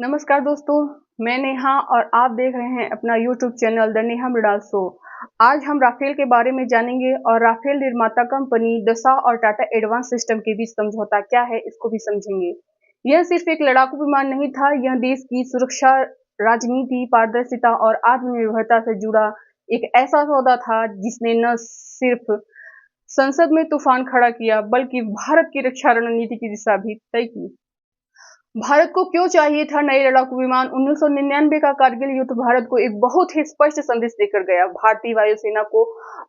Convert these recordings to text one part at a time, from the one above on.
नमस्कार दोस्तों, मैं नेहा और आप देख रहे हैं अपना YouTube channel the Neha Mrinal show. आज हम राफेल के बारे में जानेंगे और राफेल निर्माता कंपनी दसा और टाटा एडवांस सिस्टम के बीच समझौता क्या है इसको भी समझेंगे। यह सिर्फ एक लड़ाकू विमान नहीं था, यह देश की सुरक्षा, राजनीति, पारदर्शिता और आत्मनिर्भरता से जुड़ा एक ऐसा सौदा था जिसने न सिर्फ संसद में तूफान खड़ा किया बल्कि भारत की रक्षा रणनीति की दिशा भी तय की। भारत को क्यों चाहिए था नए लड़ाकू विमान? 1999 का कारगिल युद्ध भारत को एक बहुत ही स्पष्ट संदेश देकर गया। भारतीय वायुसेना को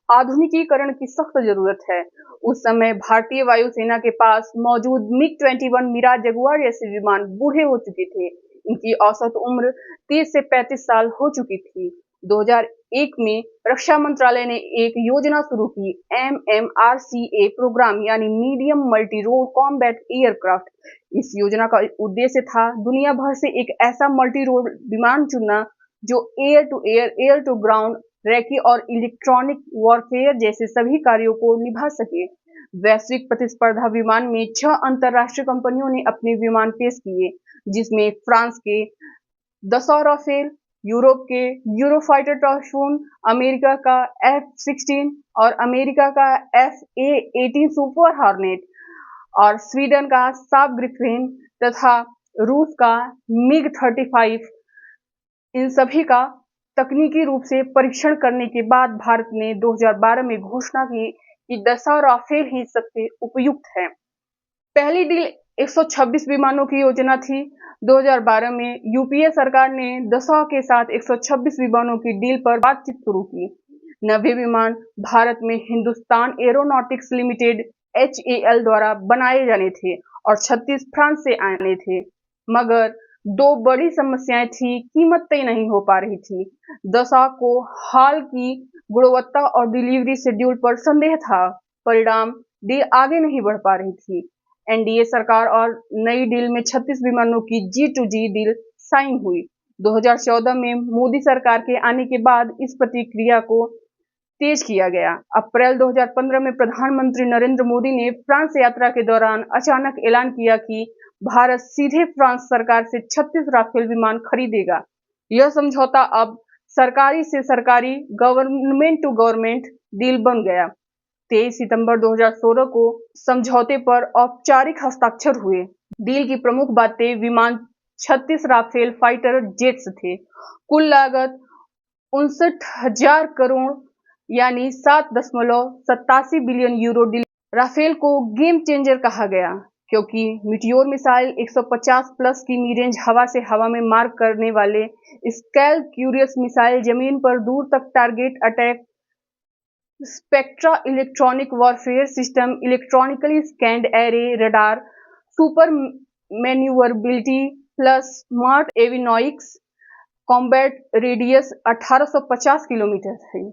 आधुनिकीकरण की सख्त जरूरत है। उस समय भारतीय वायुसेना के पास मौजूद मिग-21 मिराज जगुआर जैसे विमान बूढ़े हो चुके थे। इनकी औसत उम्र 30 से 35 साल हो चुकी थी। 2001 में रक्षा मंत्रालय ने एक योजना शुरू की, MMRCA प्रोग्राम, यानी medium multi role combat aircraft. इस योजना का उद्देश्य था दुनिया भर से एक ऐसा मल्टी रोल विमान चुनना जो air to air, air to ground, recce और इलेक्ट्रॉनिक वॉरफेयर जैसे सभी कार्यों को निभा सके। वैश्विक प्रतिस्पर्धा विमान में 6 अंतरराष्ट्रीय कंपनियों ने अपने विमान पेश किए, जिसमें फ्रांस के दसॉ राफेल, यूरोप के यूरोफाइटर टाइफून, अमेरिका का F-16 और अमेरिका का FA-18 सुपर हॉर्नेट और स्वीडन का साब ग्रिफिन तथा रूस का मिग-35। इन सभी का तकनीकी रूप से परीक्षण करने के बाद भारत ने 2012 में घोषणा की कि दसा राफेल ही सबसे उपयुक्त है। पहली डील 126 विमानों की योजना थी। 2012 में यूपीए सरकार ने दसा के साथ 126 विमानों की डील पर बातचीत शुरू की। 90 विमान भारत में हिंदुस्तान एरोनॉटिक्स लिमिटेड HAL द्वारा बनाए जाने थे और 36 फ्रांस से आने थे। मगर दो बड़ी समस्याएं थी, कीमत तय नहीं हो पा रही थी। दसा को हाल की गुणवत्ता और डिलीवरी शेड्यूल पर संदेह था। परिणाम, डील आगे नहीं बढ़ पा रही थी। एनडीए सरकार और नई डील में 36 विमानों की G2G डील साइन हुई। 2014 में मोदी सरकार के आने के बाद इस प्रक्रिया को तेज किया गया। अप्रैल 2015 में प्रधानमंत्री नरेंद्र मोदी ने फ्रांस यात्रा के दौरान अचानक ऐलान किया कि भारत सीधे फ्रांस सरकार से 36 राफेल विमान खरीदेगा। यह समझौता अब सरकारी से सरकारी, गवर्नमेंट टू गवर्नमेंट डील बन गया। 23 सितंबर 2016 को समझौते पर औपचारिक हस्ताक्षर हुए। डील की प्रमुख बातें: विमान 36 राफेल फाइटर जेट्स थे। कुल लागत 59,000 करोड़ यानी 7.87 बिलियन यूरो। डील राफेल को गेम चेंजर कहा गया क्योंकि मीटियोर मिसाइल, 150 प्लस की मीरेंज हवा से हवा में मार करने वाले स्कैल क्यूरियस मिसाइल, जमीन पर दूर तक target attack, Spectra electronic warfare system, electronically scanned array radar, super manoeuvrability plus smart avionics, combat radius 1850 kilometre है।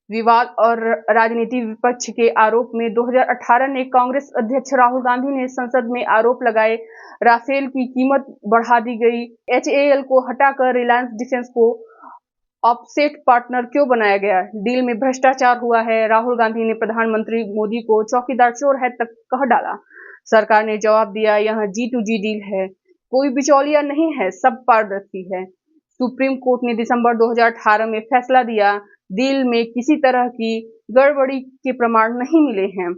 विवाद और राजनीति: विपक्ष के आरोप में 2018 में कांग्रेस अध्यक्ष राहुल गांधी ने संसद में आरोप लगाए, राफेल की कीमत बढ़ा दी गई। HAL को हटाकर रिलायंस डिफेंस को ऑफसेट पार्टनर क्यों बनाया गया? डील में भ्रष्टाचार हुआ है। राहुल गांधी ने प्रधानमंत्री मोदी को चौकीदार चोर है तक कह डाला। सरकार ने जवाब दिया, यह G2G डील है, कोई बिचौलिया नहीं है, सब पारदर्शी है। सुप्रीम कोर्ट ने दिसंबर 2018 में फैसला दिया, डील में किसी तरह की गड़बड़ी के प्रमाण नहीं मिले हैं।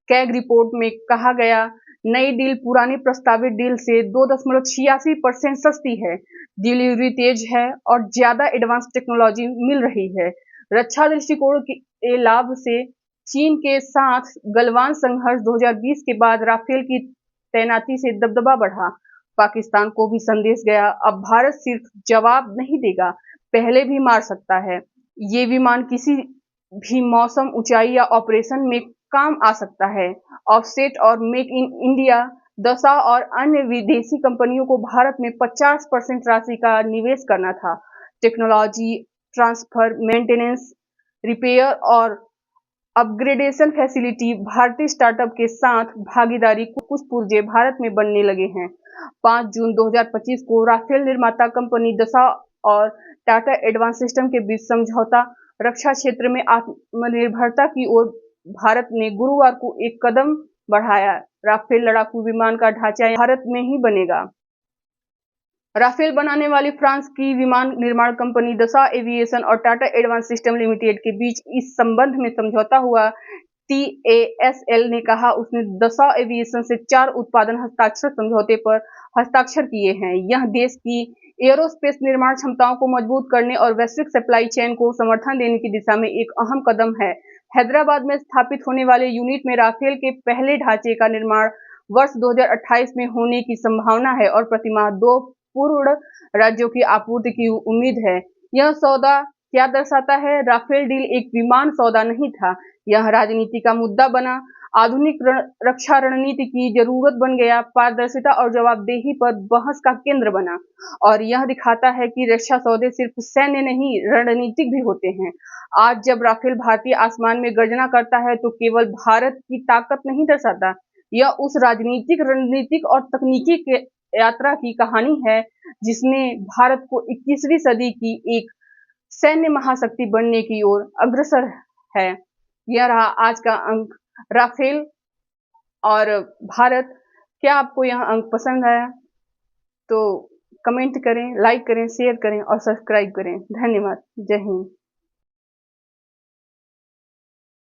कैग रिपोर्ट में कहा गया, नई डील पुरानी प्रस्तावित डील से 2.86% सस्ती है, डिलीवरी तेज है और ज्यादा एडवांस टेक्नोलॉजी मिल रही है। रक्षा दृष्टिकोण के लाभ से चीन के साथ गलवान संघर्ष 2020 के बाद राफेल की तैनाती से दबदबा बढ़ा। पाकिस्तान को भी संदेश गया, अब भारत सिर्फ जवाब नहीं देगा, पहले भी मार सकता है। ये विमान किसी भी मौसम, ऊंचाई या ऑपरेशन में काम आ सकता है। ऑफसेट और मेक इन इंडिया: दसा और अन्य विदेशी कंपनियों को भारत में 50% राशि का निवेश करना था। टेक्नोलॉजी ट्रांसफर, मेंटेनेंस, रिपेयर और अपग्रेडेशन फैसिलिटी: भारतीय स्टार्टअप के साथ भागीदारी, कुछ पुर्जे भारत में बनने लगे हैं। 5 जून 2025 को राफेल निर्माता कंपनी दसा और टाटा एडवांस सिस्टम के बीच समझौता। रक्षा क्षेत्र में आत्मनिर्भरता की ओर भारत ने गुरुवार को एक कदम बढ़ाया। राफेल लड़ाकू विमान का ढांचा भारत में ही बनेगा। राफेल बनाने वाली फ्रांस की विमान निर्माण कंपनी दसाल्ट एविएशन और टाटा एडवांस सिस्टम लिमिटेड के बीच इस संबंध में समझौता हुआ। TASL ने कहा उसने दसाल्ट एविएशन से 4 उत्पादन हस्ताक्षर समझौते पर हस्ताक्षर किए हैं। यह देश की एयरोस्पेस निर्माण क्षमताओं को मजबूत करने और वैश्विक सप्लाई चेन को समर्थन देने की दिशा में एक अहम कदम है। हैदराबाद में स्थापित होने वाले यूनिट में राफेल के पहले ढांचे का निर्माण वर्ष 2028 में होने की संभावना है और प्रतिमाह 2 पूर्ण राज्यों की आपूर्ति की उम्मीद है। यह सौदा क्या दर्शाता है? राफेल डील एक विमान सौदा नहीं था, यह राजनीति का मुद्दा बना, आधुनिक रक्षा रणनीति की जरूरत बन गया, पारदर्शिता और जवाबदेही पर बहस का केंद्र बना। और यह दिखाता है कि रक्षा सौदे सिर्फ सैन्य नहीं, रणनीतिक भी होते हैं। आज जब राफेल भारतीय आसमान में गर्जना करता है तो केवल भारत की ताकत नहीं दर्शाता, यह उस राजनीतिक, रणनीतिक और तकनीकी के यात्रा की कहानी है जिसने भारत को 21वीं सदी की एक सैन्य महाशक्ति बनने की ओर अग्रसर है। यह रहा आज का अंक राफेल और भारत। क्या आपको यह अंक पसंद आया? तो कमेंट करें, लाइक करें, शेयर करें और सब्सक्राइब करें। धन्यवाद। जय हिंद।